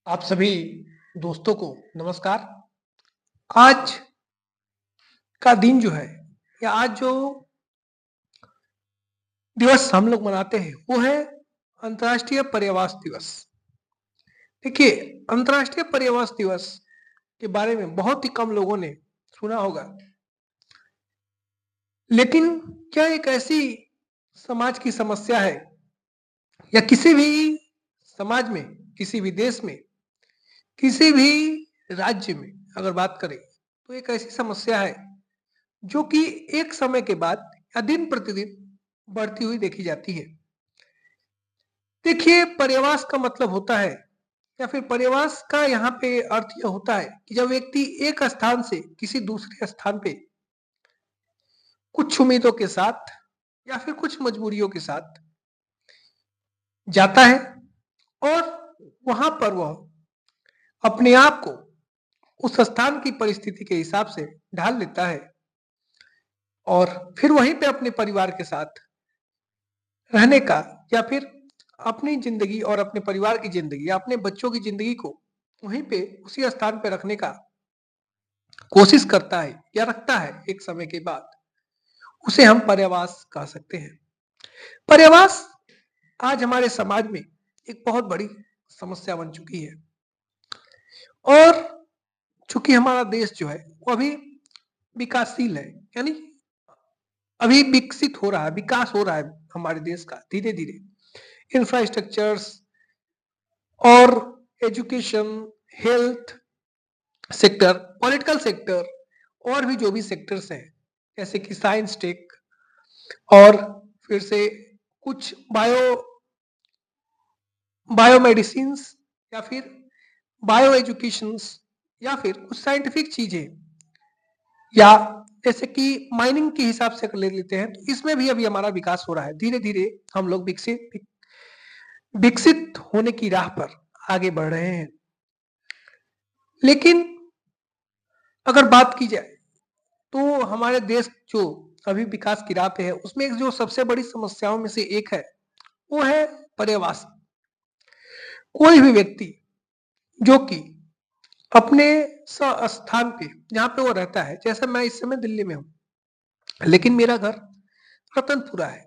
आप सभी दोस्तों को नमस्कार। आज का दिन जो है या आज जो दिवस हम लोग मनाते हैं वो है अंतर्राष्ट्रीय पर्यावरण दिवस। देखिए, अंतर्राष्ट्रीय पर्यावरण दिवस के बारे में बहुत ही कम लोगों ने सुना होगा, लेकिन क्या एक ऐसी समाज की समस्या है या किसी भी समाज में, किसी भी देश में, किसी भी राज्य में अगर बात करें तो एक ऐसी समस्या है जो कि एक समय के बाद या दिन प्रतिदिन बढ़ती हुई देखी जाती है। देखिए, पर्यावास का मतलब होता है या फिर पर्यावास का यहाँ पे अर्थ यह होता है कि जब व्यक्ति एक स्थान से किसी दूसरे स्थान पे कुछ उम्मीदों के साथ या फिर कुछ मजबूरियों के साथ जाता है और वहां पर वह अपने आप को उस स्थान की परिस्थिति के हिसाब से ढाल लेता है और फिर वहीं पे अपने परिवार के साथ रहने का या फिर अपनी जिंदगी और अपने परिवार की जिंदगी या अपने बच्चों की जिंदगी को वहीं पे उसी स्थान पे रखने का कोशिश करता है या रखता है एक समय के बाद, उसे हम पर्यावास कह सकते हैं। पर्यावास आज हमारे समाज में एक बहुत बड़ी समस्या बन चुकी है और चूंकि हमारा देश जो है वो अभी विकासशील है, यानी अभी विकसित हो रहा है, विकास हो रहा है हमारे देश का धीरे धीरे। इंफ्रास्ट्रक्चर्स और education, health sector, political sector और भी जो भी सेक्टर्स हैं जैसे कि साइंस टेक और फिर से कुछ बायोमेडिसिन्स या फिर बायो एजुकेशंस या फिर कुछ साइंटिफिक चीजें या जैसे कि माइनिंग के हिसाब से ले लेते हैं, तो इसमें भी अभी हमारा विकास हो रहा है। धीरे धीरे हम लोग विकसित विकसित होने की राह पर आगे बढ़ रहे हैं। लेकिन अगर बात की जाए तो हमारे देश जो अभी विकास की राह पे है उसमें एक जो सबसे बड़ी समस्याओं में से एक है वो है पर्यावास। कोई भी व्यक्ति जो कि अपने स्थान पे जहाँ पे वो रहता है, जैसे मैं इस समय दिल्ली में हूँ लेकिन मेरा घर रतनपुरा है,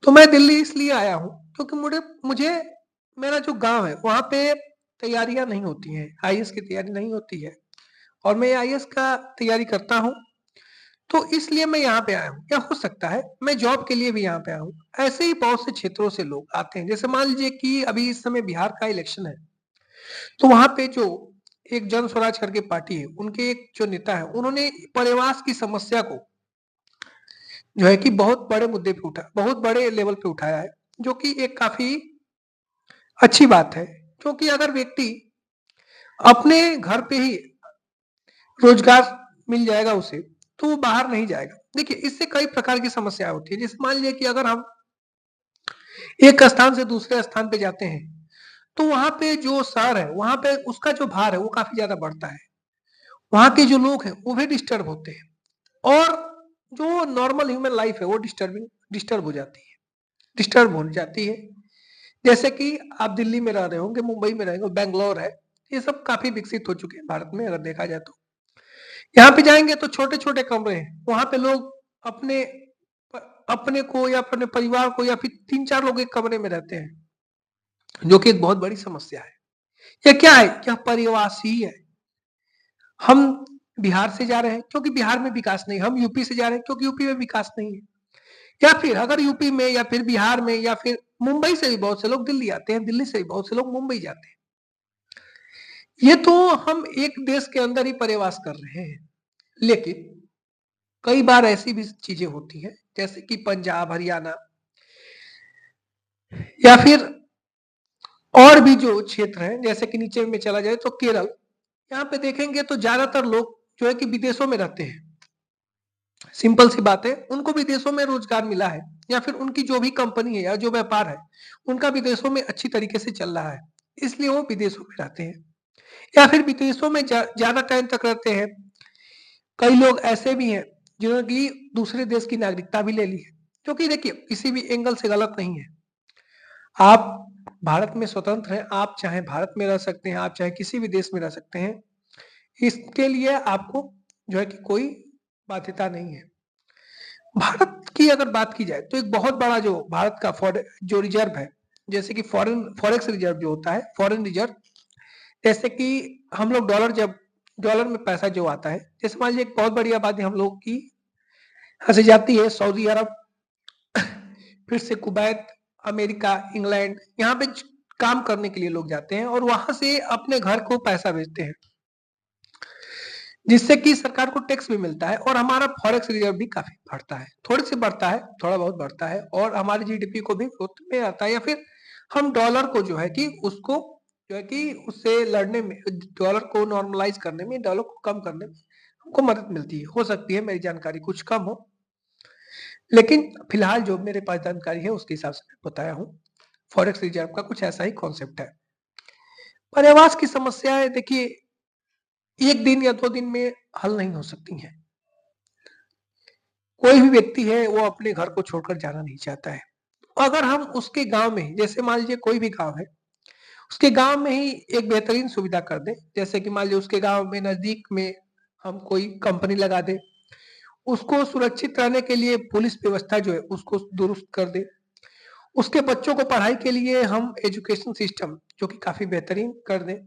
तो मैं दिल्ली इसलिए आया हूँ क्योंकि मुझे मुझे मेरा जो गांव है वहां पे तैयारियां नहीं होती हैं, आईएएस की तैयारी नहीं होती है और मैं आईएएस का तैयारी करता हूँ, तो इसलिए मैं यहाँ पे आया हूँ। या हो सकता है मैं जॉब के लिए भी यहाँ पे आया हूँ। ऐसे ही बहुत से क्षेत्रों से लोग आते हैं, जैसे मान लीजिए कि अभी इस समय बिहार का इलेक्शन है, तो वहां पे जो एक जन स्वराज करके पार्टी है, उनके एक जो नेता है उन्होंने पर्यावास की समस्या को जो है कि बहुत बड़े मुद्दे पे उठा, बहुत बड़े लेवल पे उठाया है, जो कि एक काफी अच्छी बात है। क्योंकि अगर व्यक्ति अपने घर पे ही रोजगार मिल जाएगा उसे, तो वो बाहर नहीं जाएगा। देखिए, इससे कई प्रकार की समस्याएं होती है। जैसे मान लीजिए कि अगर हम एक स्थान से दूसरे स्थान पे जाते हैं, तो वहां पे जो शहर है वहां पे उसका जो भार है वो काफी ज्यादा बढ़ता है। वहां के जो लोग हैं वो भी डिस्टर्ब होते हैं और जो नॉर्मल ह्यूमन लाइफ है वो डिस्टर्ब हो जाती है, डिस्टर्ब हो जाती है। जैसे कि आप दिल्ली में रह रहे होंगे, मुंबई में रहेंगे, बैंगलोर है, ये सब काफी विकसित हो चुके हैं भारत में अगर देखा जाए तो। यहाँ पे जाएंगे तो छोटे छोटे कमरे हैं, वहां पे लोग अपने अपने को या अपने परिवार को या फिर 3-4 लोग एक कमरे में रहते हैं, जो कि एक बहुत बड़ी समस्या है। यह क्या है? यह परिवासी है। हम बिहार से जा रहे हैं क्योंकि बिहार में विकास नहीं, हम यूपी से जा रहे हैं क्योंकि यूपी में विकास नहीं है, या फिर अगर यूपी में या फिर बिहार में या फिर मुंबई से भी बहुत से लोग दिल्ली आते हैं, दिल्ली से भी बहुत से लोग मुंबई जाते हैं। ये तो हम एक देश के अंदर ही पर्यवास कर रहे हैं, लेकिन कई बार ऐसी भी चीजें होती हैं जैसे कि पंजाब, हरियाणा या फिर और भी जो क्षेत्र हैं, जैसे कि नीचे में चला जाए तो केरल, यहाँ पे देखेंगे तो ज्यादातर लोग जो है कि विदेशों में रहते हैं। सिंपल सी बात है, उनको विदेशों में रोजगार मिला है या फिर उनकी जो भी कंपनी है या जो व्यापार है उनका विदेशों में अच्छी तरीके से चल रहा है, इसलिए वो विदेशों में रहते हैं या फिर विदेशों में ज्यादा टाइम तक रहते हैं। कई लोग ऐसे भी हैं जिन्होंने की दूसरे देश की नागरिकता भी ले ली है, क्योंकि देखिए किसी भी एंगल से गलत नहीं है। आप भारत में स्वतंत्र हैं, आप चाहे भारत में रह सकते हैं, आप चाहे किसी भी देश में रह सकते हैं। इसके लिए आपको जो है कि कोई बाध्यता नहीं है। भारत की अगर बात की जाए तो एक बहुत बड़ा जो भारत का जो रिजर्व है, जैसे कि फॉरेक्स रिजर्व जो होता है, फॉरेन रिजर्व, जैसे कि हम लोग जब डॉलर में पैसा जो आता है, जैसे मान लीजिए एक बहुत बड़ी आबादी हम लोग की हंसी जाती है सऊदी अरब, फिर से कुवैत, अमेरिका, इंग्लैंड, यहाँ पे काम करने के लिए लोग जाते हैं और वहां से अपने घर को पैसा भेजते हैं, जिससे कि सरकार को टैक्स भी मिलता है और हमारा फॉरेक्स रिजर्व भी काफी बढ़ता है, थोड़ी सी बढ़ता है, थोड़ा बहुत बढ़ता है और हमारी जीडीपी को भी ग्रोथ में आता है, या फिर हम डॉलर को जो है कि उसको जो है कि उससे लड़ने में, डॉलर को नॉर्मलाइज करने में, डॉलर को कम करने में हमको मदद मिलती है। हो सकती है मेरी जानकारी कुछ कम हो, लेकिन फिलहाल जो मेरे पास जानकारी है उसके हिसाब से मैं बताया हूँ। फॉरेक्स रिजर्व का कुछ ऐसा ही कॉन्सेप्ट है। पर्यावास की समस्याएं देखिए एक दिन या 2 दिन में हल नहीं हो सकती हैं। कोई भी व्यक्ति है वो अपने घर को छोड़कर जाना नहीं चाहता है। अगर हम उसके गांव में, जैसे मान लीजिए कोई भी गांव है, उसके गांव में ही एक बेहतरीन सुविधा कर दें, जैसे कि मान लीजिए उसके गांव में नजदीक में हम कोई कंपनी लगा दें, उसको सुरक्षित रहने के लिए पुलिस व्यवस्था जो है उसको दुरुस्त कर दे, उसके बच्चों को पढ़ाई के लिए हम एजुकेशन सिस्टम जो कि काफी बेहतरीन कर दें,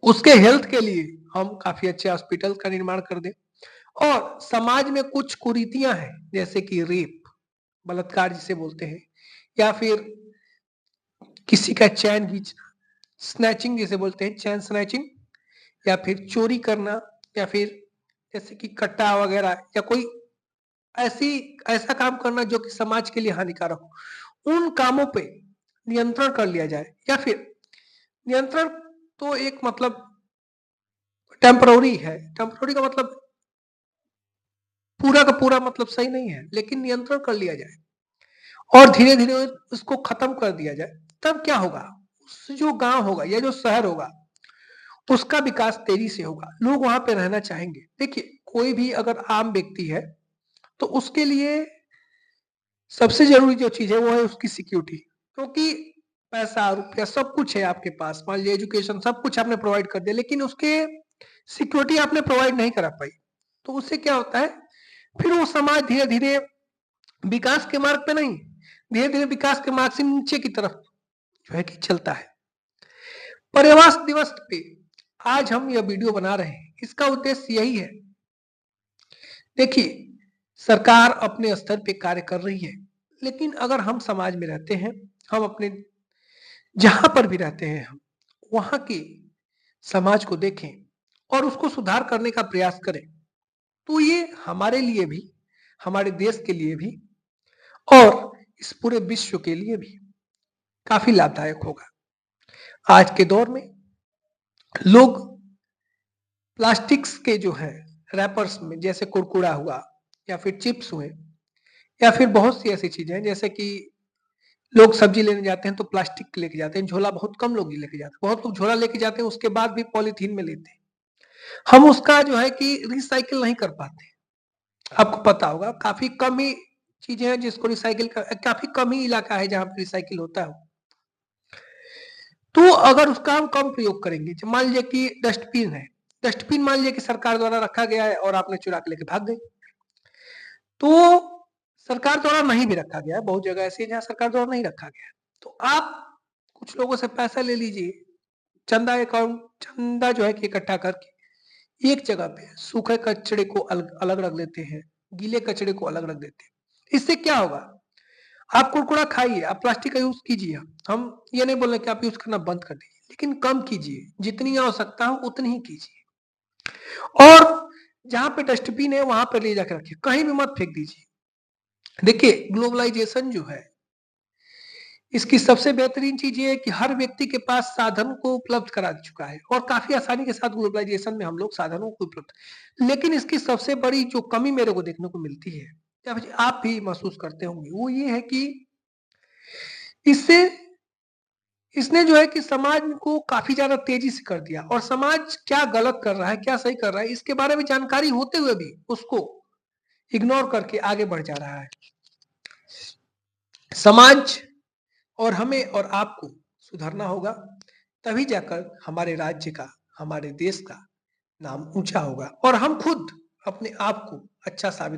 उसके हेल्थ के लिए हम काफी अच्छे हॉस्पिटल का निर्माण कर दें, और समाज में कुछ कुरीतियां हैं जैसे कि रेप, बलात्कार जिसे बोलते हैं, या फिर किसी का चैन खींचना, स्नैचिंग जिसे बोलते हैं, चैन स्नैचिंग, या फिर चोरी करना, या फिर जैसे कि कट्टा वगैरह, या कोई ऐसी ऐसा काम करना जो कि समाज के लिए हानिकारक हो, उन कामों पे नियंत्रण कर लिया जाए, या फिर नियंत्रण तो एक मतलब टेम्पररी है, टेम्पररी का मतलब पूरा का पूरा मतलब सही नहीं है, लेकिन नियंत्रण कर लिया जाए और धीरे धीरे उसको खत्म कर दिया जाए, तब क्या होगा, उस जो गांव होगा या जो शहर होगा उसका विकास तेजी से होगा, लोग वहां पे रहना चाहेंगे। देखिए कोई भी अगर आम व्यक्ति है तो उसके लिए सबसे जरूरी जो चीज है वो है उसकी सिक्योरिटी, क्योंकि पैसा रुपया सब कुछ है आपके पास, मान लीजिए एजुकेशन सब कुछ आपने प्रोवाइड कर दिया, लेकिन उसके सिक्योरिटी आपने प्रोवाइड नहीं करा पाई, तो उससे क्या होता है, फिर वो समाज धीरे धीरे विकास के मार्ग पे नहीं, धीरे धीरे विकास के मार्ग से नीचे की तरफ जो है कि चलता है। पर्यावरण दिवस पे आज हम यह वीडियो बना रहे हैं, इसका उद्देश्य यही है। देखिए सरकार अपने स्तर पे कार्य कर रही है, लेकिन अगर हम समाज में रहते हैं, हम अपने जहां पर भी रहते हैं, हम वहां के समाज को देखें और उसको सुधार करने का प्रयास करें, तो ये हमारे लिए भी, हमारे देश के लिए भी और इस पूरे विश्व के लिए भी काफी लाभदायक होगा। आज के दौर में लोग प्लास्टिक्स के जो है रैपर्स में, जैसे कुरकुरा हुआ या फिर चिप्स हुए या फिर बहुत सी ऐसी चीजें हैं, जैसे कि लोग सब्जी लेने जाते हैं तो प्लास्टिक लेके जाते हैं, झोला बहुत कम लोग ही लेके जाते हैं, बहुत लोग झोला लेके जाते हैं उसके बाद भी पॉलीथीन में लेते हैं, हम उसका जो है कि रिसाइकिल नहीं कर पाते। आपको पता होगा काफी कम ही चीजें हैं जिसको रिसाइकिल कर, काफी कम ही इलाका है जहां पर रिसाइकिल होता है। तो अगर उसका हम कम प्रयोग करेंगे, मान लीजिए कि डस्टबिन है, डस्टबिन मान लीजिए कि सरकार द्वारा रखा गया है और आपने चुरा के लेके भाग गए, तो सरकार द्वारा नहीं भी रखा गया है, बहुत जगह ऐसी है जहां सरकार द्वारा नहीं रखा गया है, तो आप कुछ लोगों से पैसा ले लीजिए, चंदा अकाउंट, चंदा जो है कि इकट्ठा करके एक जगह पे सूखे कचड़े को अलग अलग रख देते हैं, गीले कचड़े को अलग रख देते हैं। इससे क्या होगा, आप कुरकुरा खाइए, आप प्लास्टिक का यूज कीजिए, हम ये नहीं बोल रहे कि आप यूज करना बंद कर दीजिए, लेकिन कम कीजिए, जितनी आवश्यकता हो उतनी ही कीजिए, और जहां पे डस्टबिन है वहां पर ले जाकर रखिए, कहीं भी मत फेंक दीजिए। देखिए ग्लोबलाइजेशन जो है, इसकी सबसे बेहतरीन चीज ये है कि हर व्यक्ति के पास साधन को उपलब्ध करा चुका है और काफी आसानी के साथ ग्लोबलाइजेशन में हम लोग साधनों को उपलब्ध, लेकिन इसकी सबसे बड़ी जो कमी मेरे को देखने को मिलती है, या फिर आप भी महसूस करते होंगे, वो ये है कि इससे इसने जो है कि समाज को काफी ज्यादा तेजी से कर दिया, और समाज क्या गलत कर रहा है क्या सही कर रहा है इसके बारे में जानकारी होते हुए भी उसको इग्नोर करके आगे बढ़ जा रहा है। समाज और हमें और आपको सुधरना होगा, तभी जाकर हमारे राज्य का, हमारे देश का नाम ऊँचा होगा और हम खुद अपने आप को अच्छा साबित